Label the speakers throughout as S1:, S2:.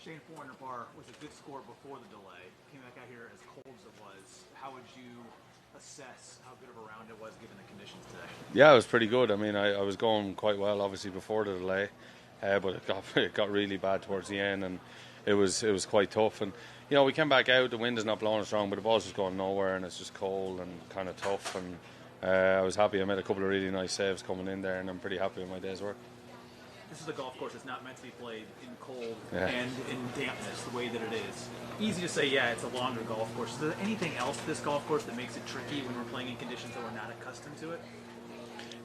S1: Shane 400 par was a good score before the delay. Came back out here as cold as it was. How would you assess how good of a round it was given the conditions today?
S2: Yeah, it was pretty good. I mean, I was going quite well, obviously, before the delay, but it got really bad towards the end, and it was quite tough. And you know, we came back out. The wind is not blowing strong, but the ball's just going nowhere, and it's just cold and kind of tough. And I was happy. I made a couple of really nice saves coming in there, and I'm pretty happy with my day's work.
S1: This is a golf course that's not meant to be played in cold and in dampness the way that it is. Easy to say, yeah, it's a longer golf course. Is there anything else to this golf course that makes it tricky when we're playing in conditions that we're not accustomed to it?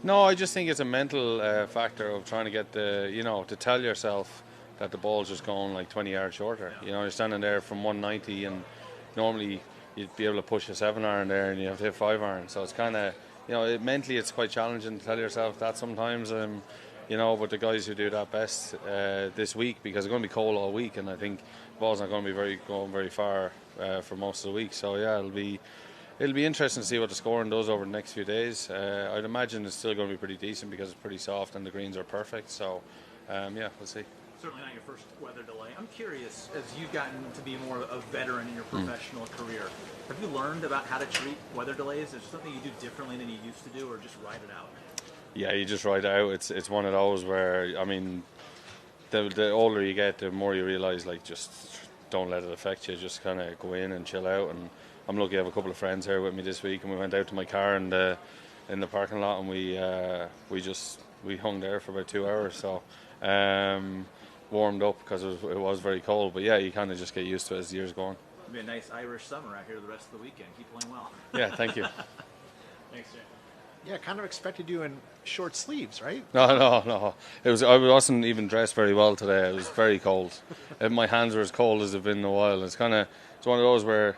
S2: No, I just think it's a mental factor of trying to get to tell yourself that the ball's just going like 20 yards shorter. You know, you're standing there from 190 and normally you'd be able to push a 7-iron there and you have to hit 5-iron. So it's kind of, mentally it's quite challenging to tell yourself that sometimes. But the guys who do that best this week, because it's going to be cold all week, and I think the ball's not going to be going very far for most of the week. So yeah, it'll be interesting to see what the scoring does over the next few days. I'd imagine it's still going to be pretty decent because it's pretty soft and the greens are perfect. So we'll see.
S1: Certainly not your first weather delay. I'm curious, as you've gotten to be more of a veteran in your professional career, have you learned about how to treat weather delays? Is there something you do differently than you used to do, or just ride it out?
S2: Yeah, you just ride it out. It's one of those where, I mean, the older you get, the more you realise, like, just don't let it affect you. Just kind of go in and chill out. And I'm lucky I have a couple of friends here with me this week, and we went out to my car in the parking lot, and we hung there for about 2 hours. So warmed up because it was very cold. But yeah, you kind of just get used to it as the years go on.
S1: It'll be a nice Irish summer out here the rest of the weekend. Keep playing well.
S2: Yeah, thank you.
S1: Thanks, Jay.
S3: Yeah, kind of expected you in short sleeves, right?
S2: No. I wasn't even dressed very well today. It was very cold. And my hands were as cold as they've been in a while. It's one of those where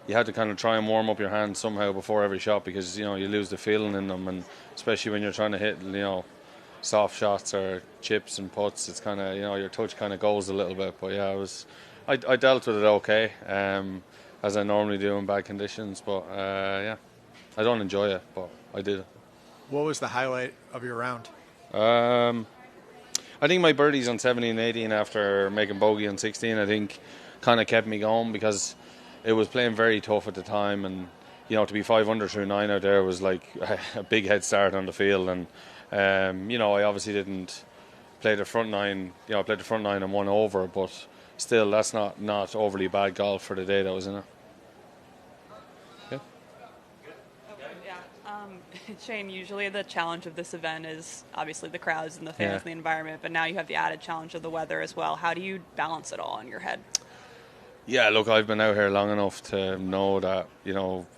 S2: you had to kind of try and warm up your hands somehow before every shot, because you lose the feeling in them, and especially when you're trying to hit soft shots or chips and putts, it's kind of your touch kind of goes a little bit. But yeah, I dealt with it okay, as I normally do in bad conditions. But yeah, I don't enjoy it, but I did.
S3: What was the highlight of your round?
S2: I think my birdies on 17 and 18 after making bogey on 16, I think kind of kept me going, because it was playing very tough at the time, and to be 5 under through 9 out there was like a big head start on the field. And I obviously didn't play the front 9. I played the front 9 and 1 over, but still, that's not overly bad golf for the day that was in it.
S4: Shane, usually the challenge of this event is obviously the crowds and the fans and the environment, but now you have the added challenge of the weather as well. How do you balance it all in your head?
S2: Yeah, look, I've been out here long enough to know that,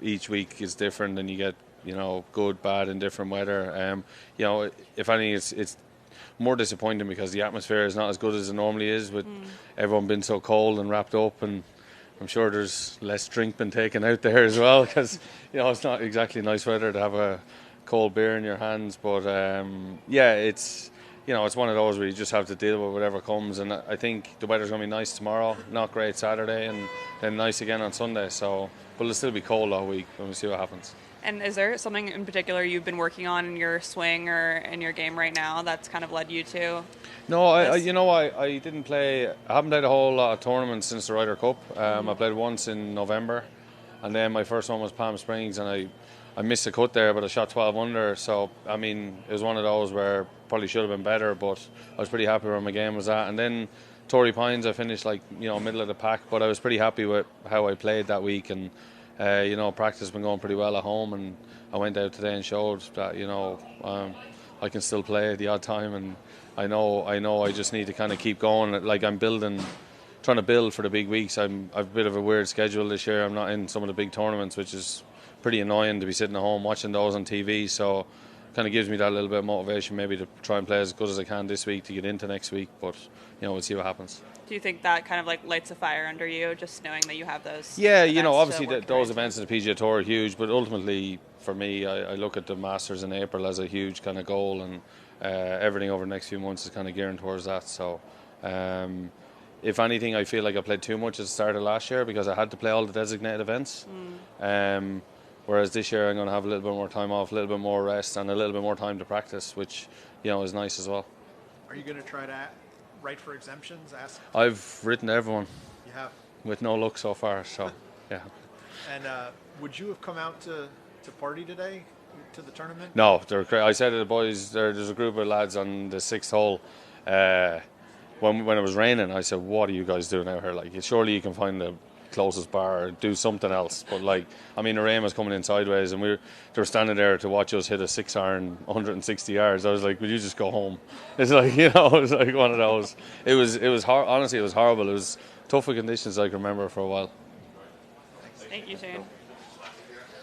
S2: each week is different, and you get, good, bad, and different weather. If anything, it's more disappointing because the atmosphere is not as good as it normally is, with everyone being so cold and wrapped up, and I'm sure there's less drink been taken out there as well, because it's not exactly nice weather to have a cold beer in your hands. But it's it's one of those where you just have to deal with whatever comes. And I think the weather's going to be nice tomorrow, not great Saturday, and then nice again on Sunday. So, but it'll still be cold all week. We'll see what happens. And
S4: is there something in particular you've been working on in your swing or in your game right now that's kind of led you to?
S2: No, I didn't play. I haven't played a whole lot of tournaments since the Ryder Cup. I played once in November, and then my first one was Palm Springs, and I missed a cut there, but I shot 12 under. So I mean, it was one of those where probably should have been better, but I was pretty happy where my game was at. And then Torrey Pines, I finished middle of the pack, but I was pretty happy with how I played that week. And practice has been going pretty well at home, and I went out today and showed that I can still play at the odd time, and I know I just need to kind of keep going. Like, I'm trying to build for the big weeks. I've a bit of a weird schedule this year. I'm not in some of the big tournaments, which is pretty annoying to be sitting at home watching those on TV. So kind of gives me that little bit of motivation maybe to try and play as good as I can this week to get into next week. But we'll see what happens.
S4: Do you think that kind of lights a fire under you, just knowing that you have those?
S2: Yeah, obviously those events in the PGA Tour are huge, but ultimately for me, I look at the Masters in April as a huge kind of goal, and everything over the next few months is kind of gearing towards that. So if anything, I feel like I played too much at the start of last year because I had to play all the designated events. Whereas this year I'm going to have a little bit more time off, a little bit more rest, and a little bit more time to practice, which is nice as well.
S3: Are you going to try to write for exemptions? Ask.
S2: I've written to everyone
S3: You have.
S2: with no luck so far. So yeah.
S3: And would you have come out to party today, to the tournament?
S2: No, I said to the boys, there's a group of lads on the 6th hole. When it was raining, I said, "What are you guys doing out here? Like, surely you can find the closest bar or do something else." But like, I mean, the rain was coming in sideways, and they were standing there to watch us hit a 6-iron 160 yards. I was like, "Would you just go home?" It's like, it was like one of those. It was honestly, it was horrible. It was tougher conditions I can remember for a while.
S4: Thank you, Shane.